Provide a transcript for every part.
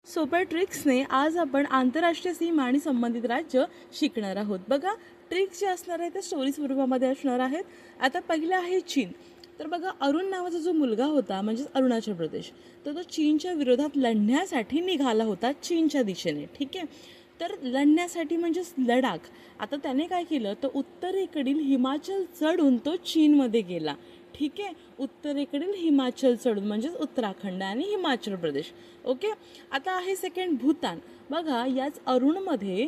सोप्या ट्रिक्सने आज आपण आंतरराष्ट्रीय सीमा आणि संबंधित राज्य शिकणार आहोत. बघा, ट्रिक्स जे असणार आहेत ते स्टोरी स्वरूपामध्ये असणार आहेत. आता पहिलं आहे चीन. तर बघा, अरुण नावाचा जो मुलगा होता म्हणजेच अरुणाचल प्रदेश, तर तो चीनच्या विरोधात लढण्यासाठी निघाला होता चीनच्या दिशेने. ठीक आहे. तर लढण्यासाठी म्हणजेच लडाख. आता त्याने काय केलं, तर उत्तरेकडील हिमाचल चढून तो चीनमध्ये गेला. ठीक आहे. उत्तरेकडील हिमाचल चढून म्हणजेच उत्तराखंड आणि हिमाचल प्रदेश. ओके. आता आहे सेकंड भूतान. बघा, याच अरुणमध्ये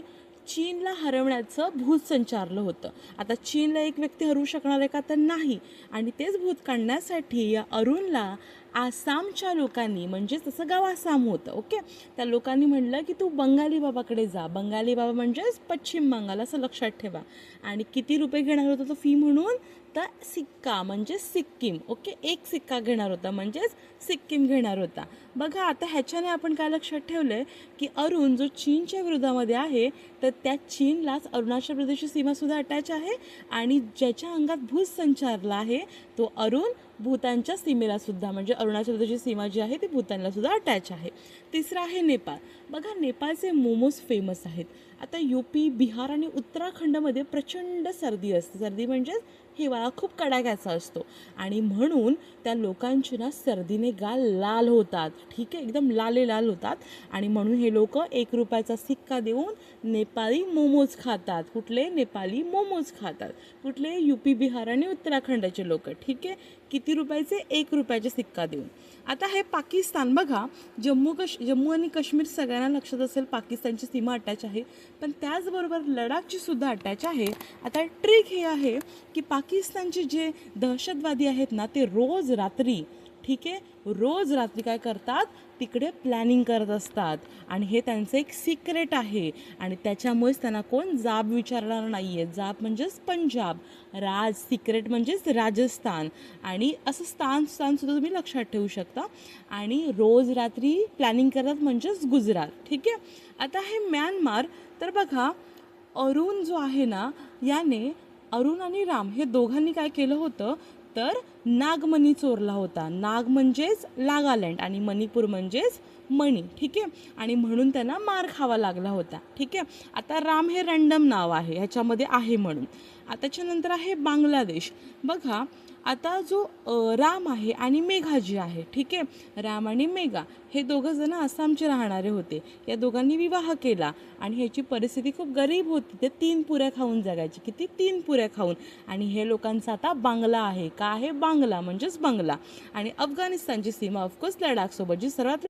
चीनला हरवण्याचं भूत संचारलं होतं. आता चीनला एक व्यक्ती हरवू शकणार आहे का, तर नाही. आणि तेच भूत काढण्यासाठी या अरुणला आसामच्या लोकांनी, म्हणजे तसं गाव आसाम होतं. ओके. त्या लोकांनी म्हणलं की तू बंगाली बाबाकडे जा. बंगाली बाबा म्हणजेच पश्चिम बंगाल, असं लक्षात ठेवा. आणि किती रुपये घेणार होता तो फी म्हणून, तर सिक्का म्हणजे सिक्कीम. ओके. एक सिक्का घेणार होता म्हणजेच सिक्कीम घेणार होता. बघा, आता ह्याच्याने आपण काय लक्षात ठेवलं आहे की अरुण जो चीनच्या विरोधामध्ये आहे, तर त्या चीनलाच अरुणाचल प्रदेशची सीमासुद्धा अटॅच आहे. आणि ज्याच्या अंगात भूत संचारला आहे तो अरुण भूतानच्या सीमेला सुद्धा, म्हणजे अरुणाचल प्रदेशची सीमा जी आहे ती भूतानला सुद्धा अटॅच आहे. तिसरं आहे नेपाळ. बघा, नेपाळचे मोमोज फेमस आहेत. आता यूपी, बिहार आणि उत्तराखंडमध्ये प्रचंड सर्दी असते. सर्दी म्हणजेच हिवाळा खूप कडाक्याचा असतो. आणि म्हणून त्या लोकांची ना सर्दीने गाल लाल होतात. ठीक आहे, एकदम लाले लाल होतात. आणि म्हणून हे लोक 1 रुपयाचा सिक्का देऊन नेपाळी मोमोज खातात. कुठले? नेपाळी मोमोज खातात. कुठले? यूपी, बिहार आणि उत्तराखंडाचे लोक. ठीक आहे. किती रुपयाचे? 1 रुपयाचे सिक्का देऊन. आता हे पाकिस्तान. बघा, जम्मू आणि काश्मीर सगळ्यांना लक्षात असेल, पाकिस्तानची सीमा अटॅच आहे. पण त्याचबरोबर लडाखची सुद्धा अटॅच आहे. आता ट्रिक हे आहे की पाकिस्तानचे जे दहशतवादी आहेत ना, ते रोज रात्री, ठीक आहे, रोज रात्री काय करतात, तिकडे प्लॅनिंग करत असतात. आणि हे त्यांचं एक सिक्रेट आहे. आणि त्याच्यामुळेच त्यांना कोण जाब विचारणार नाही आहे. जाब म्हणजेच पंजाब, सिक्रेट म्हणजेच राजस्थान. आणि असं स्थानसुद्धा तुम्ही लक्षात ठेवू शकता. आणि रोज रात्री प्लॅनिंग करतात म्हणजेच गुजरात. ठीक आहे. आता हे म्यानमार. तर बघा, अरुण जो आहे ना, याने अरुण आणि राम हे दोघांनी काय केलं होतं, तर नागमणी चोरला होता. नाग म्हणजेच नागालँड आणि मणिपूर म्हणजेच मणी. ठीक आहे. आणि म्हणून त्यांना मार खावा लागला होता. ठीक आहे. आता राम हे रँडम नाव आहे, ह्याच्यामध्ये आहे म्हणून. त्याच्यानंतर आहे बांगलादेश. बघा, आता जो राम आहे आणि मेघा जी आहे, ठीक आहे, राम आणि मेघा हे दोघं जण आसामचे राहणारे होते. या दोघांनी विवाह केला आणि ह्याची परिस्थिती खूप गरीब होती. ते 3 पुऱ्या खाऊन जगायची. किती? 3 पुऱ्या खाऊन. आणि हे लोकांचा आता बांगला आहे. का आहे? बांगला म्हणजेच बंगला. आणि अफगाणिस्तानची सीमा ऑफकोर्स लडाखसोबत, जी सर्वात